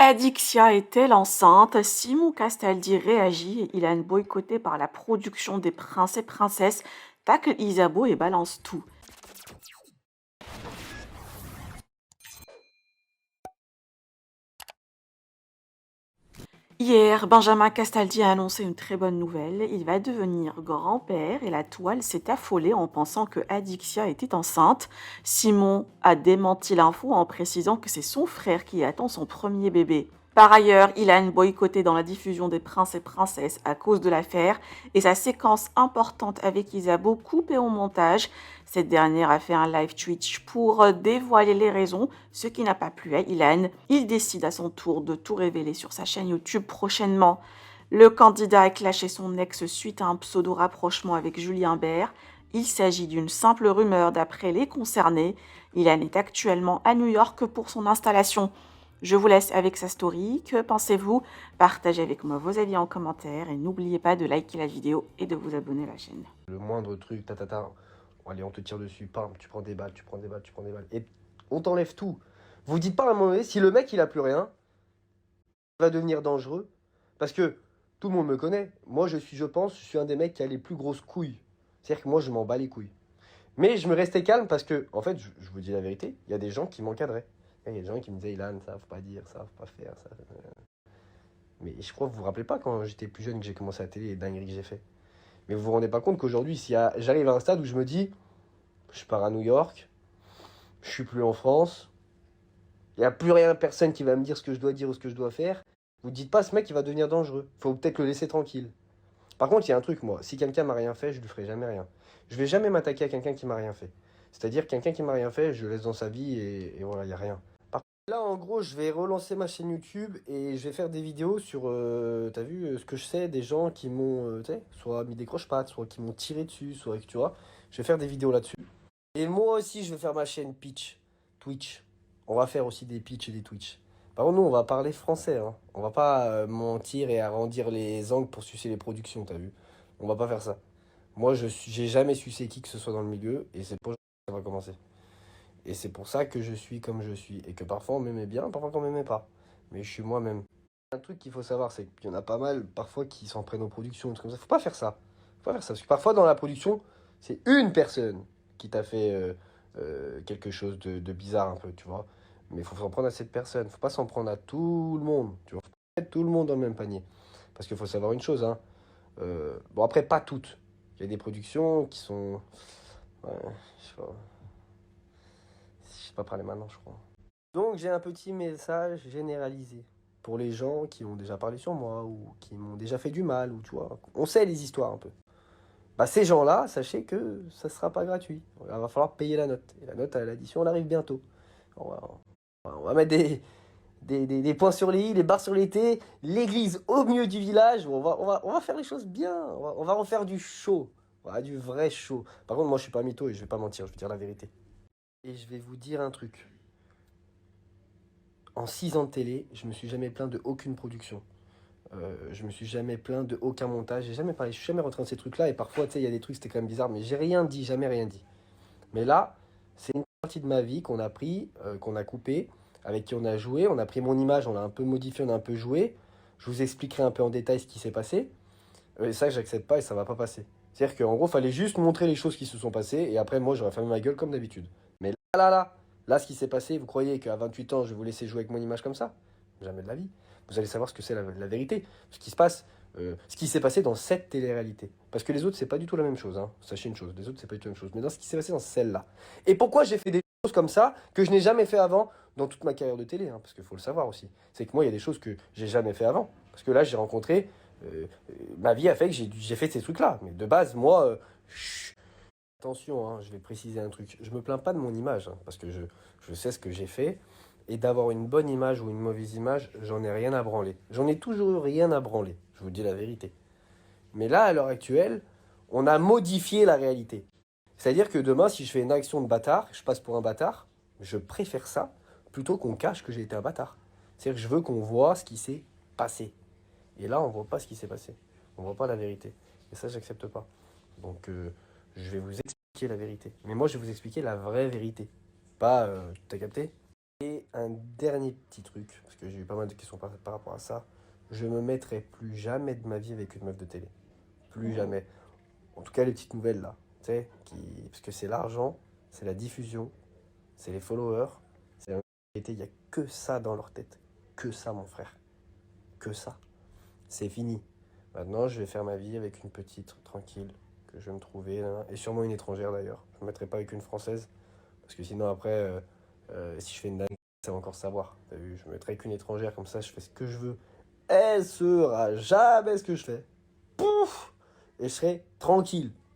Adixia est-elle enceinte? Simon Castaldi réagit et Ilan boycotté par la production des Princes et Princesses tacle Isabeau et balance tout. Hier, Benjamin Castaldi a annoncé une très bonne nouvelle. Il va devenir grand-père et la toile s'est affolée en pensant que Adixia était enceinte. Simon a démenti l'info en précisant que c'est son frère qui attend son premier bébé. Par ailleurs, Ilan boycotté dans la diffusion des Princes et Princesses à cause de l'affaire et sa séquence importante avec Isabeau coupée au montage. Cette dernière a fait un live Twitch pour dévoiler les raisons, ce qui n'a pas plu à Ilan. Il décide à son tour de tout révéler sur sa chaîne YouTube prochainement. Le candidat a clashé son ex suite à un pseudo-rapprochement avec Julien Bert. Il s'agit d'une simple rumeur d'après les concernés. Ilan est actuellement à New York pour son installation. Je vous laisse avec sa story. Que pensez-vous? Partagez avec moi vos avis en commentaire et n'oubliez pas de liker la vidéo et de vous abonner à la chaîne. Le moindre truc, allez, on te tire dessus, pam, tu prends des balles, tu prends des balles, tu prends des balles. Et on t'enlève tout. Vous dites pas à un moment donné, si le mec il a plus rien, il va devenir dangereux. Parce que tout le monde me connaît. Moi, je suis un des mecs qui a les plus grosses couilles. C'est-à-dire que moi, je m'en bats les couilles. Mais je me restais calme parce que, en fait, je vous dis la vérité, il y a des gens qui m'encadraient. Il y a des gens qui me disaient, Ilan, ça, faut pas dire, ça, faut pas faire, ça. Mais je crois que vous vous rappelez pas quand j'étais plus jeune que j'ai commencé à la télé et les dingueries que j'ai fait. Mais vous vous rendez pas compte qu'aujourd'hui, si j'arrive à un stade où je me dis, je pars à New York, je suis plus en France, il n'y a plus rien, personne qui va me dire ce que je dois dire ou ce que je dois faire. Vous dites pas, ce mec, il va devenir dangereux. Faut peut-être le laisser tranquille. Par contre, il y a un truc, moi, si quelqu'un m'a rien fait, je lui ferai jamais rien. Je vais jamais m'attaquer à quelqu'un qui m'a rien fait. C'est-à-dire, quelqu'un qui m'a rien fait, je le laisse dans sa vie et voilà, il n'y a rien. Là, en gros, je vais relancer ma chaîne YouTube et je vais faire des vidéos sur, t'as vu, ce que je sais des gens qui m'ont, tu sais, soit mis des croche-pattes, soit qui m'ont tiré dessus, soit, tu vois. Je vais faire des vidéos là-dessus. Et moi aussi, je vais faire ma chaîne Twitch. On va faire aussi des pitch et des Twitch. Par contre, nous, on va parler français, hein. On va pas mentir et arrondir les angles pour sucer les productions, t'as vu? On va pas faire ça. Moi, j'ai jamais sucé qui que ce soit dans le milieu et c'est pour ça que ça va commencer. Et c'est pour ça que je suis comme je suis. Et que parfois on m'aimait bien, parfois on m'aimait pas. Mais je suis moi-même. Un truc qu'il faut savoir, c'est qu'il y en a pas mal, parfois, qui s'en prennent aux productions, des trucs comme ça. Faut pas faire ça. Faut pas faire ça. Parce que parfois, dans la production, c'est une personne qui t'a fait quelque chose de bizarre un peu, tu vois. Mais il faut s'en prendre à cette personne. Faut pas s'en prendre à tout le monde, tu vois. Faut pas mettre tout le monde dans le même panier. Parce qu'il faut savoir une chose, hein. Bon, après, pas toutes. Il y a des productions qui sont... Ouais, je sais pas. Je sais pas parler maintenant, je crois. Donc j'ai un petit message généralisé pour les gens qui ont déjà parlé sur moi ou qui m'ont déjà fait du mal ou tu vois, on sait les histoires un peu. Bah ces gens-là, sachez que ça sera pas gratuit. Il va falloir payer la note. Et la note à l'addition, elle arrive bientôt. On va mettre des points sur les i, des barres sur les t, l'église au milieu du village. On va faire les choses bien. On va refaire du show. Voilà, du vrai show. Par contre, moi je suis pas mytho et je vais pas mentir, je vais dire la vérité. Et je vais vous dire un truc. En 6 ans de télé, je me suis jamais plaint de aucune production. Je me suis jamais plaint de aucun montage. J'ai jamais parlé, je suis jamais rentré dans ces trucs-là. Et parfois, tu sais, il y a des trucs, c'était quand même bizarre, mais j'ai rien dit, jamais rien dit. Mais là, c'est une partie de ma vie qu'on a pris, qu'on a coupé, avec qui on a joué. On a pris mon image, on l'a un peu modifié, on a un peu joué. Je vous expliquerai un peu en détail ce qui s'est passé. Et ça, j'accepte pas et ça va pas passer. C'est-à-dire qu'en gros, il fallait juste montrer les choses qui se sont passées. Et après, moi, j'aurais fermé ma gueule comme d'habitude. Mais là, ce qui s'est passé, vous croyez qu'à 28 ans, je vais vous laisser jouer avec mon image comme ça? Jamais de la vie. Vous allez savoir ce que c'est la vérité. Ce qui se passe, ce qui s'est passé dans cette télé-réalité. Parce que les autres, c'est pas du tout la même chose, hein. Sachez une chose, les autres, c'est pas du tout la même chose. Mais dans ce qui s'est passé dans celle-là. Et pourquoi j'ai fait des choses comme ça que je n'ai jamais fait avant dans toute ma carrière de télé, hein, parce qu'il faut le savoir aussi. C'est que moi, il y a des choses que j'ai jamais fait avant. Parce que là, j'ai rencontré. Ma vie a fait que j'ai fait ces trucs-là. Mais de base, moi, attention, hein, je vais préciser un truc. Je me plains pas de mon image, hein, parce que je sais ce que j'ai fait. Et d'avoir une bonne image ou une mauvaise image, j'en ai rien à branler. J'en ai toujours eu rien à branler, je vous dis la vérité. Mais là, à l'heure actuelle, on a modifié la réalité. C'est-à-dire que demain, si je fais une action de bâtard, je passe pour un bâtard, je préfère ça plutôt qu'on cache que j'ai été un bâtard. C'est-à-dire que je veux qu'on voit ce qui s'est passé. Et là, on voit pas ce qui s'est passé. On voit pas la vérité. Et ça, j'accepte pas. Donc, je vais vous expliquer la vérité. Mais moi, je vais vous expliquer la vraie vérité. Pas, t'as capté? Et un dernier petit truc, parce que j'ai eu pas mal de questions par rapport à ça. Je me mettrai plus jamais de ma vie avec une meuf de télé. Plus Mhm. jamais. En tout cas, les petites nouvelles là. Tu sais, parce que c'est l'argent, c'est la diffusion, c'est les followers, c'est la notoriété. Il n'y a que ça dans leur tête. Que ça, mon frère. Que ça. C'est fini. Maintenant, je vais faire ma vie avec une petite tranquille que je vais me trouver. Là, et sûrement une étrangère d'ailleurs. Je ne me mettrai pas avec une française. Parce que sinon, après, si je fais une dingue, ça va encore savoir. T'as vu, je me mettrai avec une étrangère comme ça, je fais ce que je veux. Elle saura jamais ce que je fais. Pouf! Et je serai tranquille.